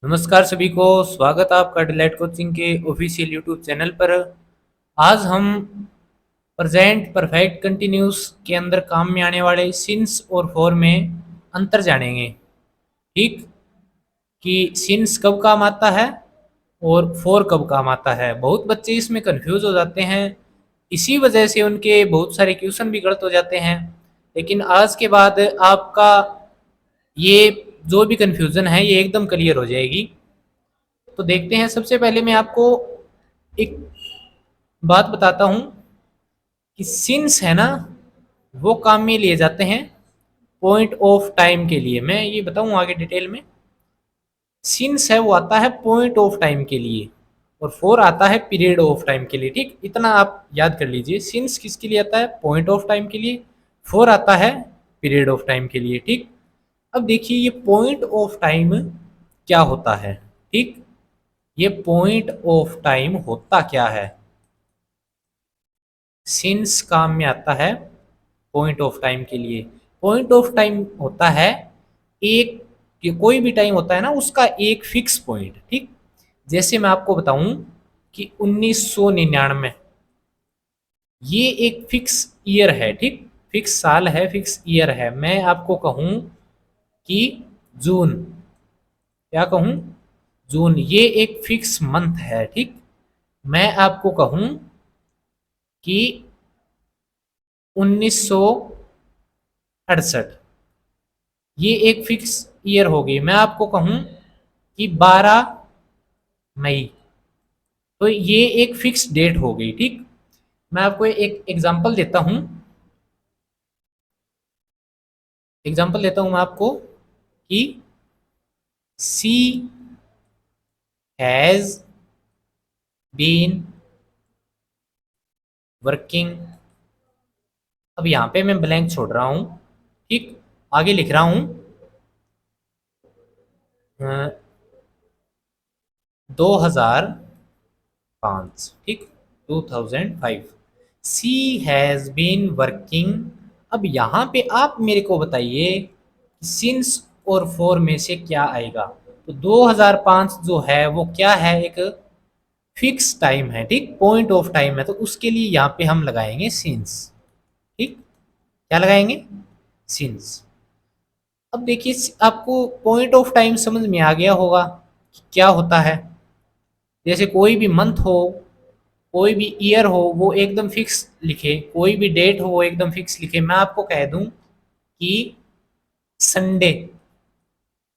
नमस्कार सभी को, स्वागत है आपका डिलाइट कोचिंग के ऑफिशियल यूट्यूब चैनल पर। आज हम प्रेजेंट परफेक्ट कंटिन्यूस के अंदर काम में आने वाले सिंस और फॉर में अंतर जानेंगे। ठीक, कि सिंस कब काम आता है और फॉर कब काम आता है। बहुत बच्चे इसमें कंफ्यूज हो जाते हैं, इसी वजह से उनके बहुत सारे क्वेश्चन भी गलत हो जाते हैं। लेकिन आज के बाद आपका ये जो भी कंफ्यूजन है ये एकदम क्लियर हो जाएगी। तो देखते हैं, सबसे पहले मैं आपको एक बात बताता हूं कि सिंस है ना, वो काम में लिए जाते हैं पॉइंट ऑफ टाइम के लिए। मैं ये बताऊं आगे डिटेल में। सिंस है वो आता है पॉइंट ऑफ टाइम के लिए और फोर आता है पीरियड ऑफ टाइम के लिए। ठीक, इतना आप याद कर लीजिए। सिंस किसके लिए आता है? पॉइंट ऑफ टाइम के लिए। फोर आता है पीरियड ऑफ टाइम के लिए। ठीक, अब देखिए ये पॉइंट ऑफ टाइम क्या होता है। ठीक, ये पॉइंट ऑफ टाइम होता क्या है? सिंस काम में आता है पॉइंट ऑफ टाइम के लिए। पॉइंट ऑफ टाइम होता है एक, कि कोई भी टाइम होता है ना उसका एक फिक्स पॉइंट। ठीक, जैसे मैं आपको बताऊं कि 1999 ये एक फिक्स ईयर है। ठीक, फिक्स साल है, फिक्स ईयर है। मैं आपको कहूं कि जून, क्या कहूं? जून, ये एक फिक्स मंथ है। ठीक, मैं आपको कहूं कि 1968 ये एक फिक्स ईयर होगी। मैं आपको कहूं कि 12 मई, तो ये एक फिक्स डेट हो गई। ठीक, मैं आपको एक एग्जांपल देता हूं मैं आपको कि सी हैज बीन वर्किंग। अब यहां पे मैं ब्लैंक छोड़ रहा हूं। ठीक, आगे लिख रहा हूं 2005। ठीक, 2005 सी हैज बीन वर्किंग। अब यहाँ पे आप मेरे को बताइए सिंस और फॉर में से क्या आएगा। तो 2005 जो है वो क्या है? एक फिक्स टाइम है। ठीक, पॉइंट ऑफ टाइम है, तो उसके लिए यहाँ पे हम लगाएंगे सिंस। ठीक, क्या लगाएंगे? सिंस। अब देखिए आपको पॉइंट ऑफ टाइम समझ में आ गया होगा कि क्या होता है। जैसे कोई भी मंथ हो, कोई भी ईयर हो, वो एकदम फिक्स लिखे। कोई भी डेट हो वो एकदम फिक्स लिखे। मैं आपको कह दूं कि संडे,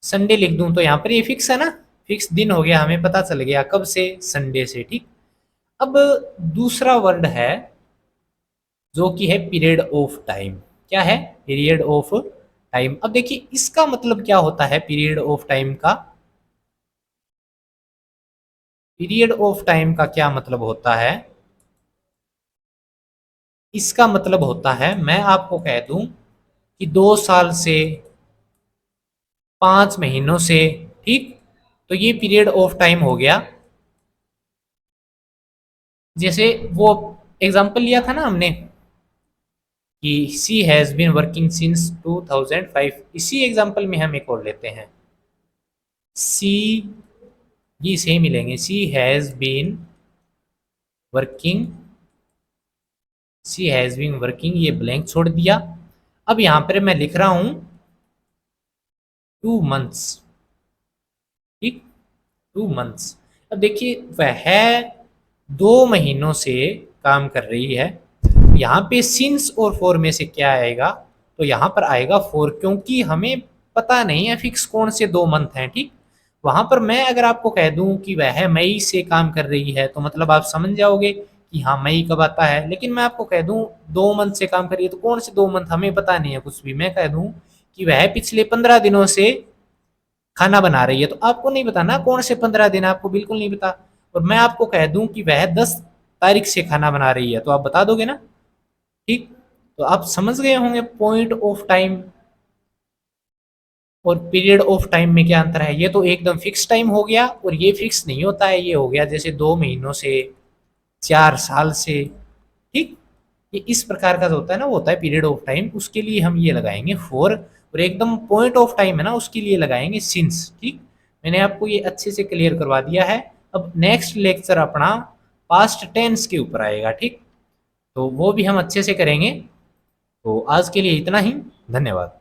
संडे लिख दूं तो यहाँ पर ये फिक्स है ना, फिक्स दिन हो गया, हमें पता चल गया कब से? संडे से। ठीक, अब दूसरा वर्ड है जो कि है पीरियड ऑफ टाइम। क्या है? Period of time. अब देखिए इसका मतलब क्या होता है पीरियड ऑफ टाइम का। पीरियड ऑफ टाइम का क्या मतलब होता है? इसका मतलब होता है, मैं आपको कह दूं कि 2 साल से, 5 महीनों से। ठीक, तो ये पीरियड ऑफ टाइम हो गया। जैसे वो एग्जांपल लिया था ना हमने कि सी हैज़ बीन वर्किंग सिंस 2005, इसी एग्जांपल में हम एक और लेते हैं। सी, ये सेम ही लेंगे। She has been working, she has been working, ये ब्लैंक छोड़ दिया। अब यहाँ पर मैं लिख रहा हूँ 2 मंथ्स। ठीक, 2 मंथ्स। अब देखिए वह 2 महीनों से काम कर रही है। यहाँ पे सिंस और फॉर में से क्या आएगा? तो यहाँ पर आएगा फॉर, क्योंकि हमें पता नहीं है फिक्स कौन से 2 मंथ हैं। ठीक, वहां पर मैं अगर आपको कह दूं कि वह मई से काम कर रही है तो मतलब आप समझ जाओगे कि हाँ मई कब आता है। लेकिन मैं आपको कह दूं 2 मंथ से काम कर रही है, तो कौन से 2 मंथ हमें पता नहीं है कुछ भी। मैं कह दूं कि वह पिछले 15 दिनों से खाना बना रही है, तो आपको नहीं पता ना कौन से 15 दिन, आपको बिल्कुल नहीं पता। और मैं आपको कह दूं कि वह 10 तारीख से खाना बना रही है, तो आप बता दोगे ना। ठीक, तो आप समझ गए होंगे पॉइंट ऑफ टाइम और पीरियड ऑफ टाइम में क्या अंतर है। ये तो एकदम फिक्स टाइम हो गया, और ये फिक्स नहीं होता है। ये हो गया जैसे 2 महीनों से, 4 साल से। ठीक, ये इस प्रकार का जो होता है ना, वो होता है पीरियड ऑफ टाइम। उसके लिए हम ये लगाएंगे फॉर, और एकदम पॉइंट ऑफ टाइम है ना उसके लिए लगाएंगे सिंस। ठीक, मैंने आपको ये अच्छे से क्लियर करवा दिया है। अब नेक्स्ट लेक्चर अपना पास्ट टेंस के ऊपर आएगा, ठीक, तो वो भी हम अच्छे से करेंगे। तो आज के लिए इतना ही, धन्यवाद।